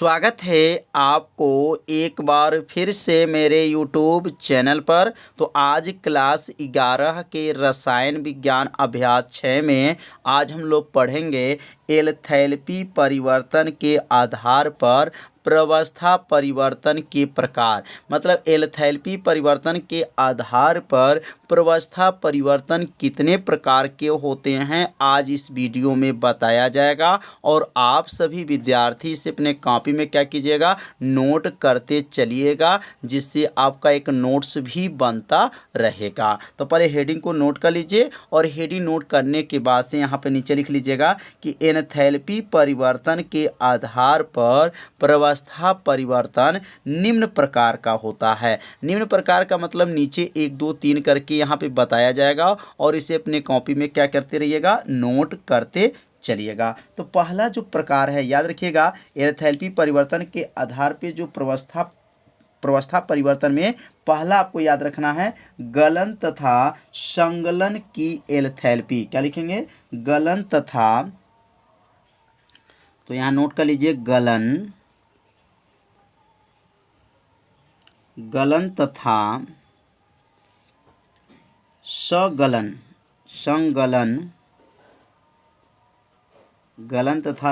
स्वागत है आपको एक बार फिर से मेरे यूट्यूब चैनल पर। तो आज क्लास 11 के रसायन विज्ञान अभ्यास 6 में आज हम लोग पढ़ेंगे एल्थैल्पी परिवर्तन के आधार पर प्रावस्था परिवर्तन के प्रकार। मतलब एल्थैल्पी परिवर्तन के आधार पर प्रावस्था परिवर्तन कितने प्रकार के होते हैं आज इस वीडियो में बताया जाएगा। और आप सभी विद्यार्थी से अपने कॉपी में क्या कीजिएगा, नोट करते चलिएगा, जिससे आपका एक नोट्स भी बनता रहेगा। तो पहले हेडिंग को नोट कर लीजिए और हेडिंग नोट करने के बाद से यहाँ पे नीचे लिख लीजिएगा कि एल्थैल्पी परिवर्तन के आधार पर प्रावस्था परिवर्तन निम्न प्रकार का होता है। निम्न प्रकार का मतलब नीचे 1 2 3 करके यहाँ पे बताया जाएगा और इसे अपने कॉपी में क्या करते रहिएगा, नोट करते चलिएगा। तो पहला जो प्रकार है याद रखिएगा, एल्थैल्पी परिवर्तन के आधार पे जो प्रावस्था परिवर्तन में पहला आपको याद रखना है गलन तथा संगलन की एल्थैल्पी। क्या लिखेंगे, गलन तथा, तो यहाँ नोट कर लीजिए गलन तथा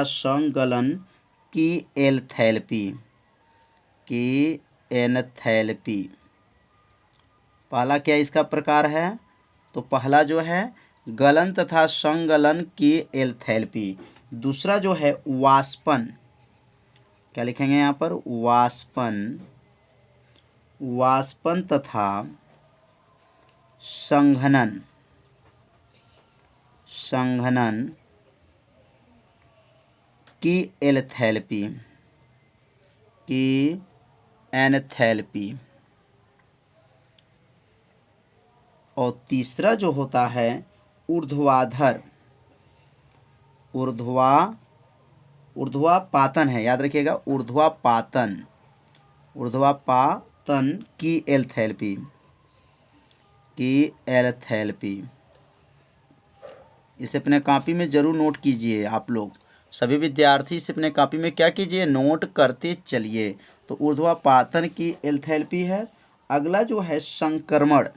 संगलन की एल्थैल्पी। पहला क्या इसका प्रकार है, तो पहला जो है गलन तथा संगलन की एल्थैल्पी। दूसरा जो है वाष्पन, क्या लिखेंगे यहाँ पर, वाष्पन तथा संघनन की एल्थैल्पी। और तीसरा जो होता है ऊर्ध्वापातन है, याद रखिएगा, ऊर्ध्वापातन की एल्थैल्पी। इसे अपने कॉपी में जरूर नोट कीजिए। आप लोग सभी विद्यार्थी से अपने कॉपी में क्या कीजिए, नोट करते चलिए। तो ऊर्ध्वापातन की एल्थैल्पी है। अगला जो है संक्रमण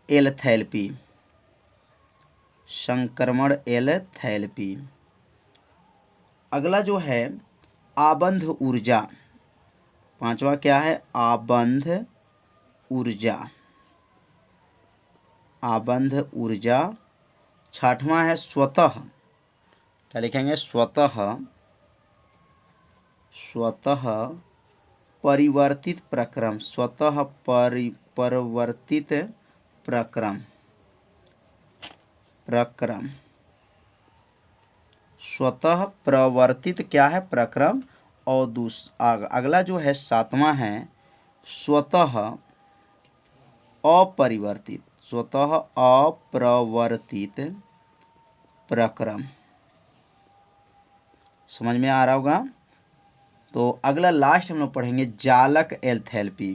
एल्थैल्पी। अगला जो है आबंध ऊर्जा। पांचवा क्या है, आबंध ऊर्जा। छठवां है स्वतः, क्या लिखेंगे, स्वतः परिवर्तित प्रक्रम। स्वतः प्रवर्तित क्या है, प्रक्रम। और अगला जो है सातवां है स्वतः अप्रवर्तित प्रक्रम। समझ में आ रहा होगा। तो अगला लास्ट हम लोग पढ़ेंगे जालक एल्थैल्पी।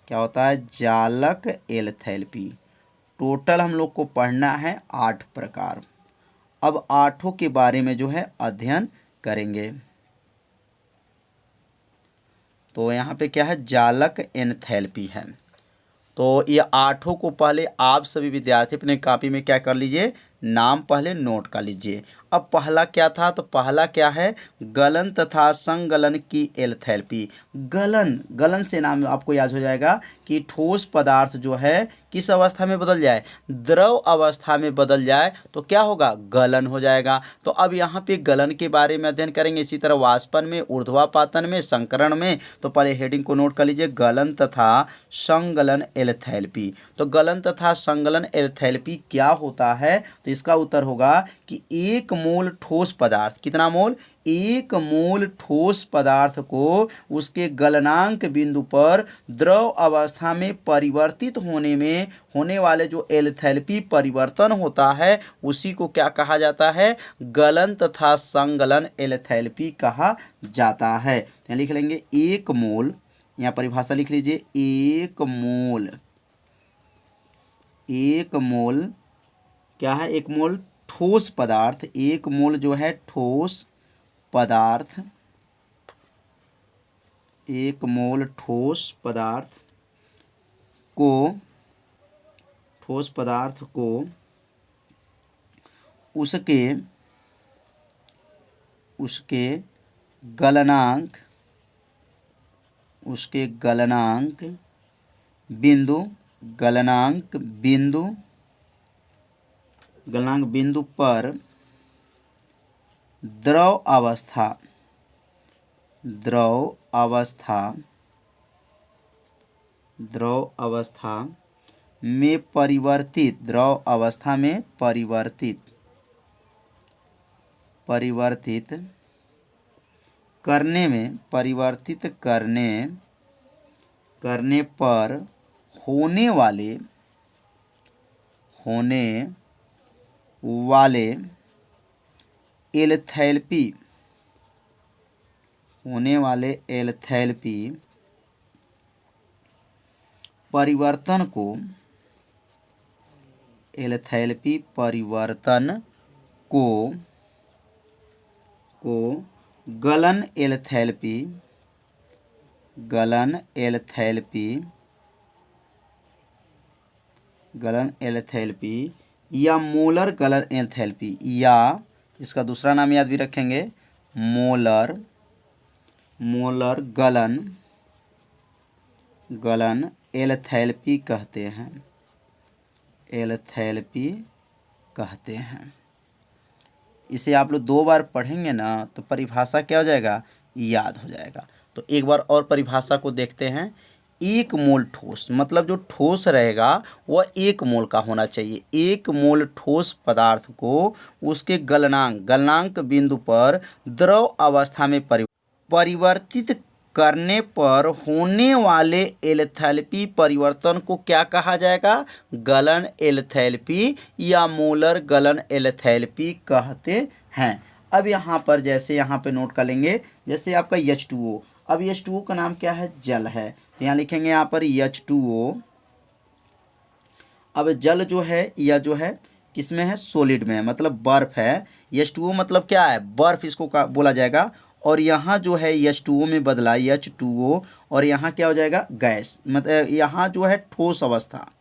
क्या होता है, जालक एल्थैल्पी। टोटल हम लोग को पढ़ना है 8 प्रकार। अब 8 के बारे में जो है अध्ययन करेंगे। तो यहाँ पे क्या है, जालक एल्थैल्पी है। तो ये 8 को पहले आप सभी विद्यार्थी अपने कॉपी में क्या कर लीजिए, नाम पहले नोट कर लीजिए। अब पहला क्या था, तो पहला क्या है, गलन तथा संगलन की एल्थैल्पी। गलन से नाम आपको याद हो जाएगा कि ठोस पदार्थ जो है किस अवस्था में बदल जाए, द्रव अवस्था में बदल जाए तो क्या होगा, गलन हो जाएगा। तो अब यहाँ पे गलन के बारे में अध्ययन करेंगे। इसी तरह वाष्पन में, ऊर्ध्वापातन में, संकरण में। तो पहले हेडिंग को नोट कर लीजिए, गलन तथा संगलन एल्थैल्पी। तो गलन तथा संगलन एल्थैल्पी क्या होता है, तो इसका उत्तर होगा कि 1 मोल ठोस पदार्थ, कितना मोल, 1 मोल ठोस पदार्थ को उसके गलनांक बिंदु पर द्रव अवस्था में परिवर्तित होने वाले जो एल्थैल्पी परिवर्तन होता है उसी को क्या कहा जाता है, गलन तथा संगलन एल्थैल्पी कहा जाता है। यहाँ लिख लेंगे 1 मोल, यहाँ परिभाषा लिख लीजिए, 1 मोल क्या है, 1 मोल ठोस पदार्थ, 1 मोल जो है ठोस पदार्थ, 1 मोल ठोस पदार्थ को उसके गलनांक बिंदु पर द्रव अवस्था में परिवर्तित करने पर होने वाले एंथैल्पी परिवर्तन को गलन एंथैल्पी या मोलर गलन एंथैल्पी, या इसका दूसरा नाम याद भी रखेंगे, मोलर गलन एंथैल्पी कहते हैं। इसे आप लोग 2 बार पढ़ेंगे ना तो परिभाषा क्या हो जाएगा, याद हो जाएगा। तो एक बार और परिभाषा को देखते हैं। 1 मोल ठोस, मतलब जो ठोस रहेगा वह 1 मोल का होना चाहिए। 1 मोल ठोस पदार्थ को उसके गलनांक बिंदु पर द्रव अवस्था में परिवर्तित करने पर होने वाले एंथैल्पी परिवर्तन को क्या कहा जाएगा, गलन एंथैल्पी या मोलर गलन एंथैल्पी कहते हैं। अब यहाँ पर जैसे यहाँ पे नोट कर लेंगे, जैसे आपका H2O, अब H2O का नाम क्या है, जल है, तो यहाँ लिखेंगे यहाँ पर H2O। अब जल जो है या जो है किसमें है, सॉलिड में है, मतलब बर्फ है। H2O मतलब क्या है, बर्फ इसको बोला जाएगा। और यहाँ जो है H2O में बदला H2O, और यहाँ क्या हो जाएगा, गैस, मतलब यहाँ जो है ठोस अवस्था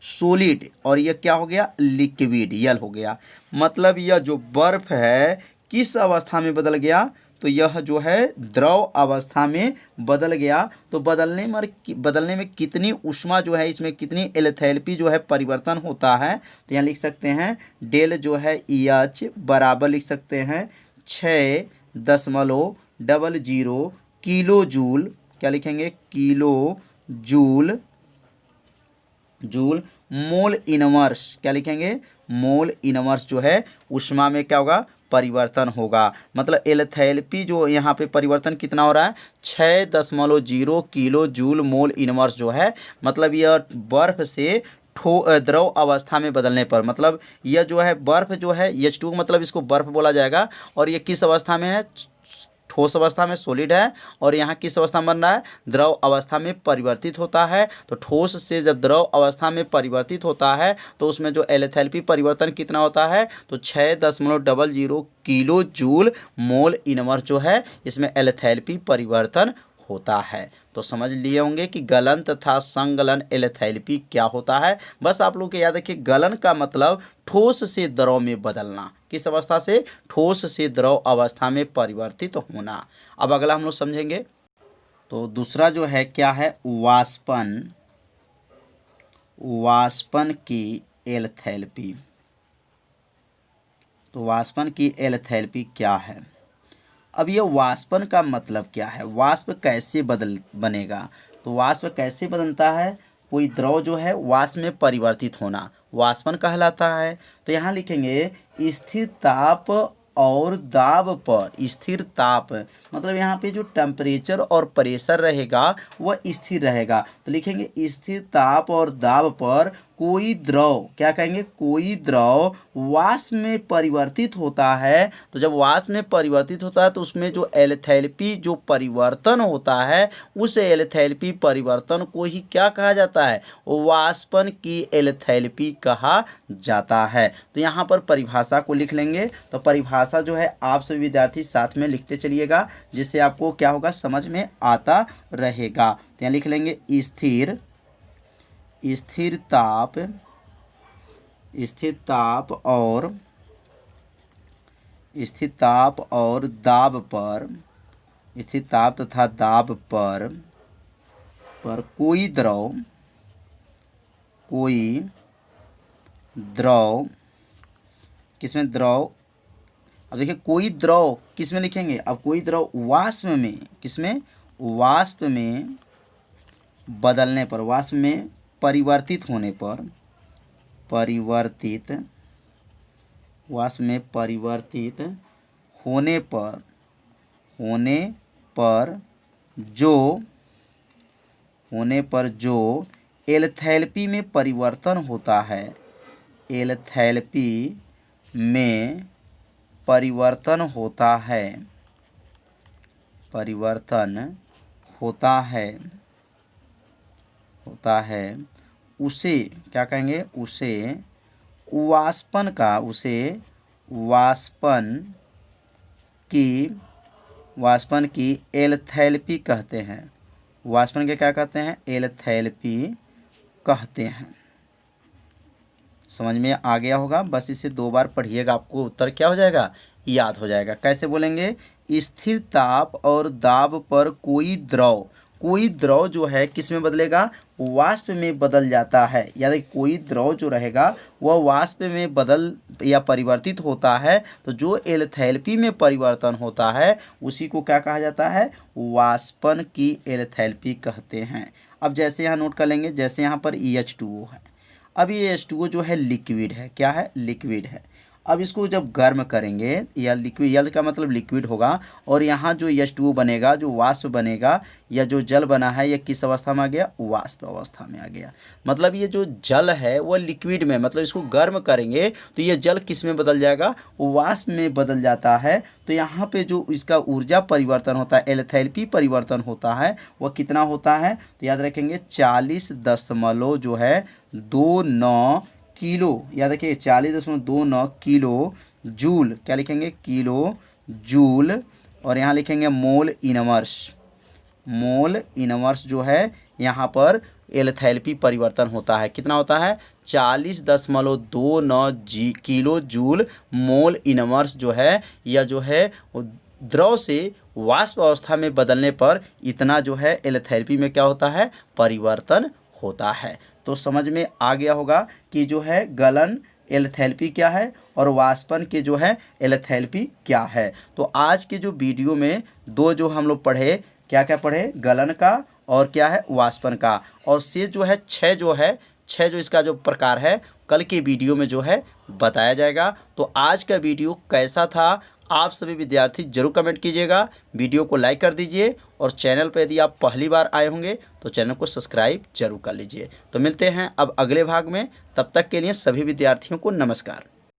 सॉलिड, और यह क्या हो गया, लिक्विड, यल हो गया। मतलब यह जो बर्फ है किस अवस्था में बदल गया, तो यह जो है द्रव अवस्था में बदल गया। तो बदलने में कितनी ऊष्मा जो है, इसमें कितनी एंथैल्पी जो है परिवर्तन होता है, तो यहाँ लिख सकते हैं डेल जो है EH बराबर लिख सकते हैं 6.00 किलो जूल, क्या लिखेंगे, किलो जूल मोल इनवर्स, क्या लिखेंगे, मोल इनवर्स जो है ऊष्मा में क्या होगा, परिवर्तन होगा। मतलब एंथैल्पी जो यहाँ पे परिवर्तन कितना हो रहा है, 6.0 किलो जूल मोल इनवर्स जो है, मतलब यह बर्फ से द्रव अवस्था में बदलने पर, मतलब यह जो है बर्फ जो है H2 मतलब इसको बर्फ बोला जाएगा। और ये किस अवस्था में है, ठोस अवस्था में, सॉलिड है। और यहाँ किस अवस्था में बन रहा है, द्रव अवस्था में परिवर्तित होता है। तो ठोस से जब द्रव अवस्था में परिवर्तित होता है तो उसमें जो एंथैल्पी परिवर्तन कितना होता है, तो 6.00 किलो जूल मोल इनवर्स जो है इसमें एंथैल्पी परिवर्तन होता है। तो समझ लिए होंगे कि गलन तथा संगलन एंथैल्पी क्या होता है। बस आप लोग को याद रखिए, गलन का मतलब ठोस से द्रव में बदलना, किस अवस्था से, ठोस से द्रव अवस्था में परिवर्तित होना। अब अगला हम लोग समझेंगे। तो दूसरा जो है क्या है, वाष्पन की एंथैल्पी। तो वाष्पन की एंथैल्पी क्या है। अब यह वाष्पन का मतलब क्या है, वाष्प कैसे बनेगा। तो वाष्प कैसे बनता है, कोई द्रव जो है वाष्प में परिवर्तित होना वाष्पन कहलाता है। तो यहाँ लिखेंगे स्थिर ताप और दाब पर, स्थिर ताप मतलब यहाँ पे जो टेम्परेचर और प्रेशर रहेगा वह स्थिर रहेगा। तो लिखेंगे स्थिर ताप और दाब पर कोई द्रव, क्या कहेंगे, कोई द्रव वाष्प में परिवर्तित होता है, तो जब वाष्प में परिवर्तित होता है तो उसमें जो एंथैल्पी जो परिवर्तन होता है उस एंथैल्पी परिवर्तन को ही क्या कहा जाता है, वाष्पन की एंथैल्पी कहा जाता है। तो यहाँ पर परिभाषा को लिख लेंगे। तो परिभाषा जो है आप सभी विद्यार्थी साथ में लिखते चलिएगा, जिससे आपको क्या होगा, समझ में आता रहेगा। तो यहाँ लिख लेंगे स्थिर ताप और दाब पर, स्थिर ताप तथा दाब पर कोई द्रव किसमें, द्रव, अब देखिए कोई द्रव किसमें लिखेंगे, अब कोई द्रव वाष्प में, किसमें, वाष्प में बदलने पर, वाष्प में परिवर्तित होने पर, वाष्प में परिवर्तित होने पर जो एंथैल्पी में परिवर्तन होता है, एंथैल्पी में परिवर्तन होता है उसे क्या कहेंगे, उसे वाष्पन की एंथैल्पी कहते हैं। वाष्पन के क्या कहते हैं, एंथैल्पी कहते हैं। समझ में आ गया होगा। बस इसे 2 बार पढ़िएगा, आपको उत्तर क्या हो जाएगा, याद हो जाएगा। कैसे बोलेंगे, स्थिर ताप और दाब पर कोई द्रव जो है किस में बदलेगा, वाष्प में बदल जाता है। यानी कोई द्रव जो रहेगा वह वाष्प में बदल या परिवर्तित होता है, तो जो एंथैल्पी में परिवर्तन होता है उसी को क्या कहा जाता है, वाष्पन की एंथैल्पी कहते हैं। अब जैसे यहाँ नोट कर लेंगे, जैसे यहाँ पर H2O है। अब ये H2O जो है लिक्विड है, क्या है, लिक्विड है। अब इसको जब गर्म करेंगे, या लिक्विड, यल का मतलब लिक्विड होगा, और यहाँ जो H2O बनेगा, जो वाष्प बनेगा या जो जल बना है, ये किस अवस्था में आ गया, वाष्प अवस्था में आ गया। मतलब ये जो जल है वो लिक्विड में, मतलब इसको गर्म करेंगे तो ये जल किस में बदल जाएगा, वाष्प में बदल जाता है। तो यहाँ पे जो इसका ऊर्जा परिवर्तन होता है, एंथैल्पी परिवर्तन होता है, वह कितना होता है, तो याद रखेंगे 40 जो है 29 किलो, याद रखिए 40.29 किलो जूल, क्या लिखेंगे, किलो जूल, और यहाँ लिखेंगे मोल इनवर्स जो है यहाँ पर एंथैल्पी परिवर्तन होता है, कितना होता है, 40.29 किलो जूल मोल इनवर्स जो है, या जो है द्रव से वाष्प अवस्था में बदलने पर इतना जो है एंथैल्पी में क्या होता है, परिवर्तन होता है। तो समझ में आ गया होगा कि जो है गलन एंथैल्पी क्या है और वाष्पन के जो है एंथैल्पी क्या है। तो आज के जो वीडियो में 2 जो हम लोग पढ़े, क्या क्या पढ़े, गलन का और क्या है, वाष्पन का, और से जो है 6 जो इसका जो प्रकार है कल के वीडियो में जो है बताया जाएगा। तो आज का वीडियो कैसा था, आप सभी विद्यार्थी जरूर कमेंट कीजिएगा, वीडियो को लाइक कर दीजिए, और चैनल पर यदि आप पहली बार आए होंगे तो चैनल को सब्सक्राइब जरूर कर लीजिए। तो मिलते हैं अब अगले भाग में, तब तक के लिए सभी विद्यार्थियों को नमस्कार।